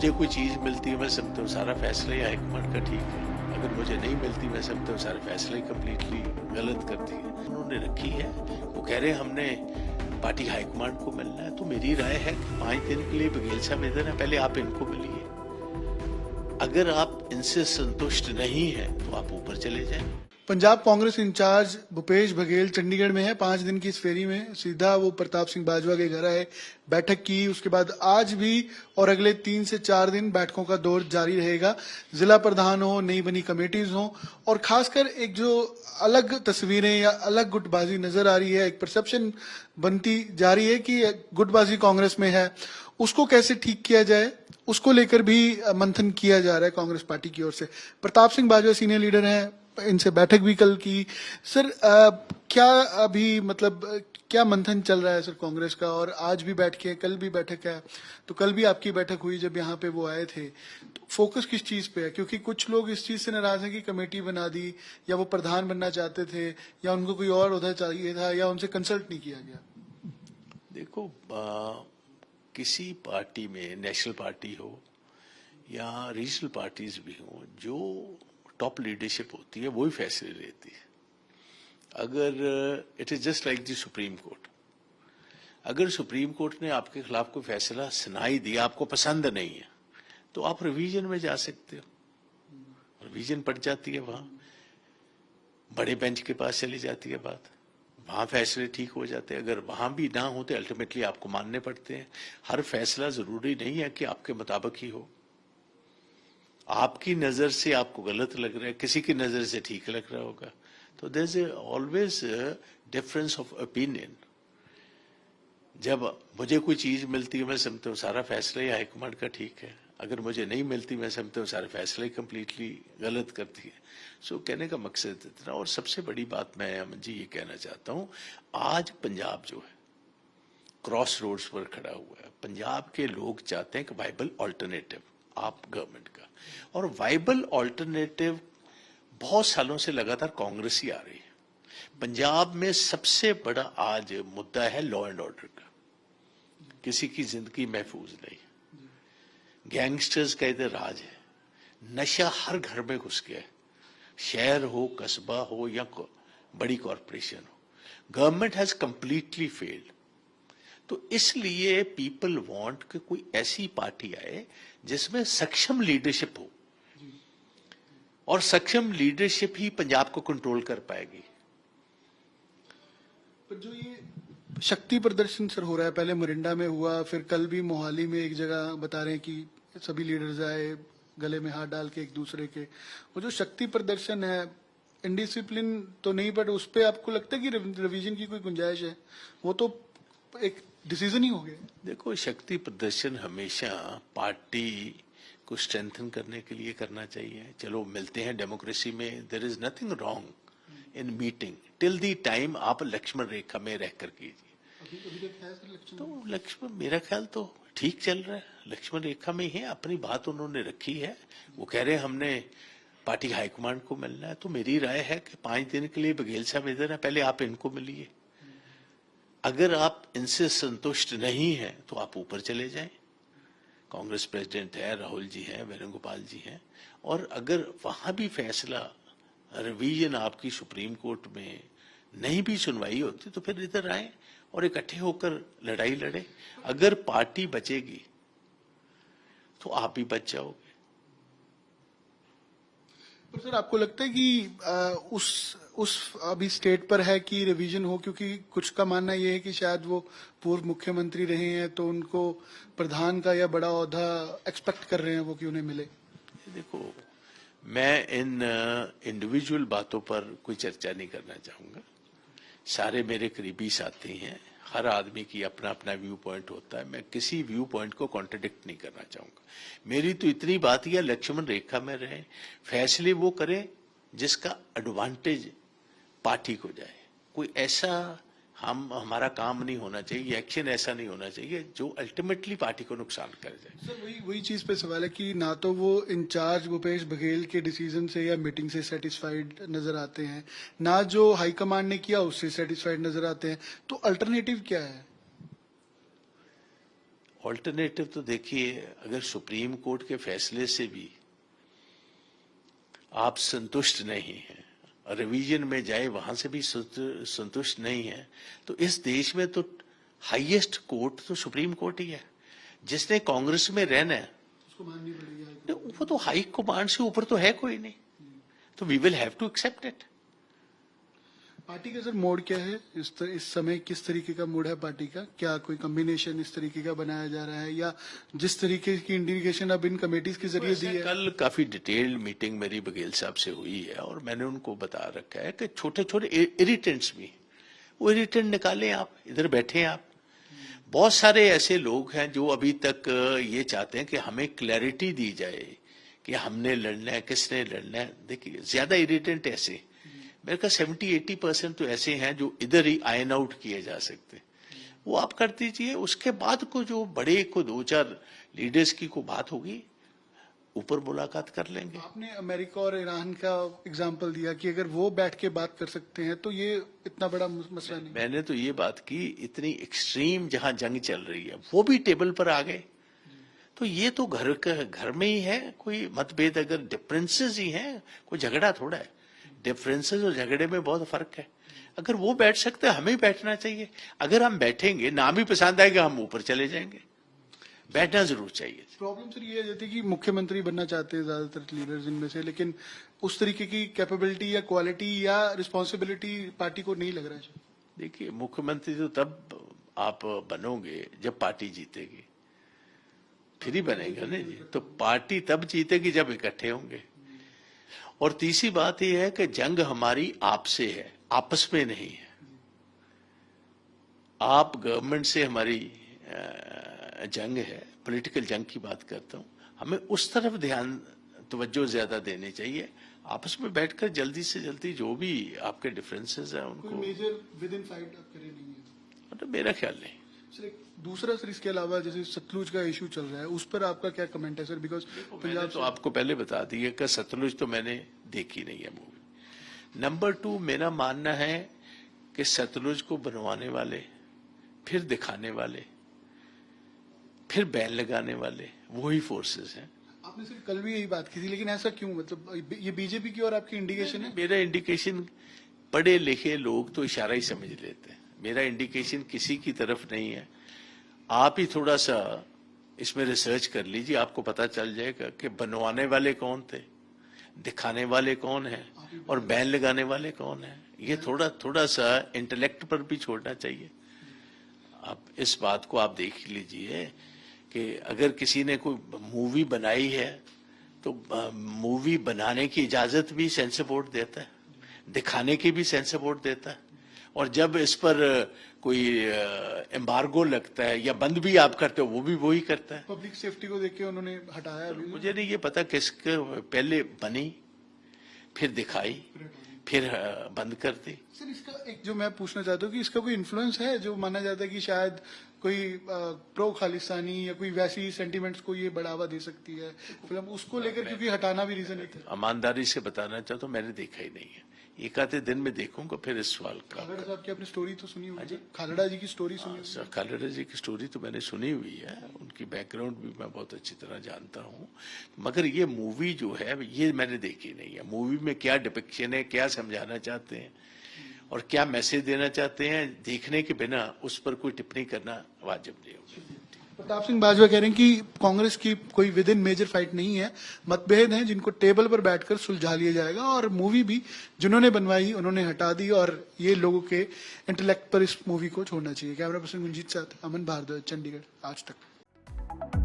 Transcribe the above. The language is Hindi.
मुझे कोई चीज़ मिलती है मैं समझता हूँ सारा फैसला ही हाईकमांड का ठीक है, अगर मुझे नहीं मिलती मैं समझता हूँ सारा फैसला ही कम्प्लीटली गलत करती है। उन्होंने रखी है, वो कह रहे हैं हमने पार्टी हाईकमांड को मिलना है, तो मेरी राय है कि 5 दिन के लिए बघेल साहब इधर है, पहले आप इनको मिलिए। अगर आप इनसे संतुष्ट नहीं हैं तो आप ऊपर चले जाएं। पंजाब कांग्रेस इंचार्ज भूपेश बघेल चंडीगढ़ में है। 5 दिन की इस फेरी में सीधा वो प्रताप सिंह बाजवा के घर आए, बैठक की। उसके बाद आज भी और अगले 3 से 4 दिन बैठकों का दौर जारी रहेगा। जिला प्रधान हो, नई बनी कमेटीज हो, और खासकर एक जो अलग तस्वीरें या अलग गुटबाजी नजर आ रही है, एक परसेप्शन बनती जा रही है कि गुटबाजी कांग्रेस में है, उसको कैसे ठीक किया जाए, उसको लेकर भी मंथन किया जा रहा है कांग्रेस पार्टी की ओर से। प्रताप सिंह बाजवा सीनियर लीडर हैं, इनसे बैठक भी कल की। सर क्या अभी मतलब क्या मंथन चल रहा है सर कांग्रेस का? और आज भी बैठ के, कल भी बैठक है, तो कल भी आपकी बैठक हुई जब यहाँ पे वो आए थे, तो फोकस किस चीज पे है? क्योंकि कुछ लोग इस चीज से नाराज हैं कि कमेटी बना दी, या वो प्रधान बनना चाहते थे, या उनको कोई और उधर चाहिए था, या उनसे कंसल्ट नहीं किया गया। देखो किसी पार्टी में, नेशनल पार्टी हो या रीजनल पार्टीज भी हो, जो टॉप लीडरशिप होती है वही फैसले लेती है। अगर it is just like the supreme court, अगर सुप्रीम कोर्ट ने आपके खिलाफ कोई फैसला सुनाई दिया, आपको पसंद नहीं है, तो आप रिवीजन में जा सकते हो, रिवीजन पड़ जाती है, वहां बड़े बेंच के पास चली जाती है बात, वहां फैसले ठीक हो जाते हैं। अगर वहां भी ना होते, अल्टीमेटली आपको मानने पड़ते हैं। हर फैसला जरूरी नहीं है कि आपके मुताबिक ही हो, आपकी नजर से आपको गलत लग रहा है, किसी की नजर से ठीक लग रहा होगा, तो there is always difference of opinion. जब मुझे कोई चीज मिलती है मैं समझता हूँ सारा फैसला ही हाईकमांड का ठीक है, अगर मुझे नहीं मिलती मैं समझता हूँ सारा फैसला ही कम्प्लीटली गलत करती है। सो कहने का मकसद इतना। और सबसे बड़ी बात मैं अमन जी ये कहना चाहता हूँ, आज पंजाब जो है क्रॉस रोड्स पर खड़ा हुआ है। पंजाब के लोग चाहते हैं कि वाइबल ऑल्टरनेटिव आप गवर्नमेंट का, और वाइबल ऑल्टरनेटिव बहुत सालों से लगातार कांग्रेस ही आ रही है। पंजाब में सबसे बड़ा आज मुद्दा है लॉ एंड ऑर्डर का, किसी की जिंदगी महफूज नहीं, गैंगस्टर्स का इधर राज है, नशा हर घर में घुस गया है, शहर हो, कस्बा हो या बड़ी कॉरपोरेशन हो, गवर्नमेंट हैज कंप्लीटली फेल्ड। तो इसलिए पीपल वांट कि कोई ऐसी पार्टी आए जिसमें सक्षम लीडरशिप हो, और सक्षम लीडरशिप ही पंजाब को कंट्रोल कर पाएगी। पर जो ये शक्ति प्रदर्शन सर हो रहा है, पहले मोरिंडा में हुआ, फिर कल भी मोहाली में एक जगह बता रहे हैं कि सभी लीडर्स आए, गले में हाथ डाल के एक दूसरे के, वो जो शक्ति प्रदर्शन है, इनडिसिप्लिन तो नहीं, बट उस पर आपको लगता है कि रिवीजन की कोई गुंजाइश है? वो तो एक डिसीजन ही हो गया। देखो, शक्ति प्रदर्शन हमेशा पार्टी को स्ट्रेंथन करने के लिए करना चाहिए। चलो मिलते हैं डेमोक्रेसी में, there is nothing wrong in meeting till the time आप लक्ष्मण रेखा में रहकर कीजिए। तो लक्ष्मण, मेरा ख्याल तो ठीक चल रहा है, लक्ष्मण रेखा में ही है, अपनी बात उन्होंने रखी है। वो कह रहे हैं हमने पार्टी हाईकमांड को मिलना है, तो मेरी राय है कि 5 दिन के लिए बघेल साहब इधर है, पहले आप इनको मिलिए। अगर आप इनसे संतुष्ट नहीं हैं तो आप ऊपर चले जाएं। कांग्रेस प्रेसिडेंट है, राहुल जी हैं, वेणुगोपाल जी हैं, और अगर वहां भी फैसला रिवीजन आपकी सुप्रीम कोर्ट में नहीं भी सुनवाई होती तो फिर इधर आए और इकट्ठे होकर लड़ाई लड़े। अगर पार्टी बचेगी तो आप भी बच जाओगे। पर सर आपको लगता है कि उस अभी स्टेट पर है कि रिवीजन हो? क्योंकि कुछ का मानना यह है कि शायद वो पूर्व मुख्यमंत्री रहे हैं, तो उनको प्रधान का या बड़ा ओहदा एक्सपेक्ट कर रहे हैं वो कि उन्हें मिले। देखो, मैं इन इंडिविजुअल बातों पर कोई चर्चा नहीं करना चाहूंगा। सारे मेरे करीबी साथी हैं, हर आदमी की अपना अपना व्यू पॉइंट होता है, मैं किसी व्यू पॉइंट को कॉन्ट्रडिक्ट नहीं करना चाहूंगा। मेरी तो इतनी बात ही है, लक्ष्मण रेखा में रहे, फैसले वो करें जिसका एडवांटेज पार्टी को जाए। कोई ऐसा हमारा काम नहीं होना चाहिए, एक्शन ऐसा नहीं होना चाहिए जो अल्टीमेटली पार्टी को नुकसान कर जाए। सर वही चीज पे सवाल है कि ना तो वो इंचार्ज भूपेश बघेल के डिसीजन से या मीटिंग से सेटिस्फाइड नजर आते हैं, ना जो हाईकमांड ने किया उससे सेटिस्फाइड नजर आते हैं, तो अल्टरनेटिव क्या है? ऑल्टरनेटिव तो देखिए, अगर सुप्रीम कोर्ट के फैसले से भी आप संतुष्ट नहीं हैं, रिवीजन में जाए वहां से भी संतुष्ट नहीं है, तो इस देश में तो हाईएस्ट कोर्ट तो सुप्रीम कोर्ट ही है। जिसने कांग्रेस में रहना है उसको माननी पड़ेगी। वो तो हाई कमांड से ऊपर तो है कोई नहीं, तो we will have to accept it. Party का सर मोड क्या है इस समय? किस तरीके का मोड है पार्टी का? क्या कोई कॉम्बिनेशन इस तरीके का बनाया जा रहा है, या जिस तरीके की इंडिकेशन अब इन कमेटीज के जरिए दी है? कल काफी डिटेल्ड मीटिंग मेरी बघेल साहब से हुई है और मैंने उनको बता रखा है कि छोटे छोटे इरिटेंट्स भी, वो इरिटेंट निकालें आप, इधर बैठे हैं आप। बहुत सारे ऐसे लोग हैं जो अभी तक ये चाहते हैं कि हमें क्लैरिटी दी जाए कि हमने लड़ना है, किसने लड़ना है। देखिए, ज्यादा इरिटेंट ऐसे, मेरे का 70-80% तो ऐसे हैं जो इधर ही आयन आउट किए जा सकते, वो आप कर दीजिए। उसके बाद को जो बड़े को 2-4 लीडर्स की को बात होगी, ऊपर मुलाकात कर लेंगे। आपने अमेरिका और ईरान का एग्जांपल दिया कि अगर वो बैठ के बात कर सकते हैं तो ये इतना बड़ा मसला नहीं। मैंने तो ये बात की, इतनी एक्सट्रीम जहां जंग चल रही है वो भी टेबल पर आ गए, तो ये तो घर में ही है। कोई मतभेद, अगर डिफरेंसेस ही हैं, कोई झगड़ा थोड़ा है। डिफरेंसेस और झगड़े में बहुत फर्क है। अगर वो बैठ सकते हैं, हमें बैठना चाहिए। अगर हम बैठेंगे, ना भी पसंद आएगा, हम ऊपर चले जाएंगे। बैठना जरूर चाहिए। प्रॉब्लम सर ये है कि मुख्यमंत्री बनना चाहते हैं ज्यादातर लीडर्स इनमें से, लेकिन उस तरीके की कैपेबिलिटी या क्वालिटी या रिस्पॉन्सिबिलिटी पार्टी को नहीं लग रहा है। देखिए, मुख्यमंत्री तो तब आप बनोगे जब पार्टी जीतेगी, फिर ही बनेगा ना जी। तो पार्टी तब जीतेगी जब इकट्ठे होंगे। और तीसरी बात यह है कि जंग हमारी आपसे है, आपस में नहीं है। आप गवर्नमेंट से हमारी जंग है, पॉलिटिकल जंग की बात करता हूं। हमें उस तरफ ध्यान, तवज्जो ज्यादा देनी चाहिए। आपस में बैठकर जल्दी से जल्दी जो भी आपके डिफरेंसेस हैं उनको, मेजर विद इन फाइट आप करे नहीं है तो मेरा ख्याल नहीं। सर एक दूसरा सर, इसके अलावा जैसे सतलुज का इशू चल रहा है, उस पर आपका क्या कमेंट है सर? बिकॉज मैंने तो आपको पहले बता दिया कि सतलुज तो मैंने देखी नहीं है मूवी। नंबर 2, मेरा मानना है कि सतलुज को बनवाने वाले, फिर दिखाने वाले, फिर बैन लगाने वाले वही फोर्सेस हैं। आपने सिर्फ कल भी यही बात की थी, लेकिन ऐसा क्यों? मतलब ये बीजेपी की और आपकी इंडिकेशन है? मेरा इंडिकेशन, पढ़े लिखे लोग तो इशारा ही समझ लेते हैं। मेरा इंडिकेशन किसी की तरफ नहीं है। आप ही थोड़ा सा इसमें रिसर्च कर लीजिए, आपको पता चल जाएगा कि बनवाने वाले कौन थे, दिखाने वाले कौन है, और बैन लगाने वाले कौन है। ये थोड़ा सा इंटेलेक्ट पर भी छोड़ना चाहिए। आप इस बात को आप देख लीजिए कि अगर किसी ने कोई मूवी बनाई है तो मूवी बनाने की इजाजत भी सेंसर बोर्ड देता है, दिखाने की भी सेंसर बोर्ड देता है, और जब इस पर कोई एम्बार्गो लगता है या बंद भी आप करते हो, वो भी वही करता है। पब्लिक सेफ्टी को देख के उन्होंने हटाया अभी। मुझे नहीं ये पता किसके पहले बनी, फिर दिखाई, फिर बंद कर दी। सर इसका एक जो मैं पूछना चाहता हूँ कि इसका कोई इन्फ्लुएंस है जो माना जाता है कि शायद कोई प्रो खालिस्तानी या कोई वैसी सेंटिमेंट्स को ये बढ़ावा दे सकती है फिल्म, उसको लेकर, क्योंकि हटाना भी रीजन एक है। ईमानदारी से बताना चाहता हूँ, मैंने देखा ही नहीं है। एक आधे दिन में देखूंगा, फिर इस सवाल का। खालड़ा साहब की आपने स्टोरी तो सुनी होगी? खालड़ा जी की स्टोरी सुनी होगी? खालड़ा जी की स्टोरी तो मैंने सुनी हुई है, उनकी बैकग्राउंड भी मैं बहुत अच्छी तरह जानता हूँ, मगर ये मूवी जो है ये मैंने देखी नहीं है। मूवी में क्या डिपिक्शन है, क्या समझाना चाहते हैं और क्या मैसेज देना चाहते हैं, देखने के बिना उस पर कोई टिप्पणी करना वाजिब नहीं होगा। प्रताप सिंह बाजवा कह रहे हैं कि कांग्रेस की कोई विद इन मेजर फाइट नहीं है, मतभेद हैं जिनको टेबल पर बैठकर सुलझा लिया जाएगा, और मूवी भी जिन्होंने बनवाई उन्होंने हटा दी, और ये लोगों के इंटेलेक्ट पर इस मूवी को छोड़ना चाहिए। कैमरा पर्सन गुंजीत साथ अमन भारद्वाज, चंडीगढ़, आज तक।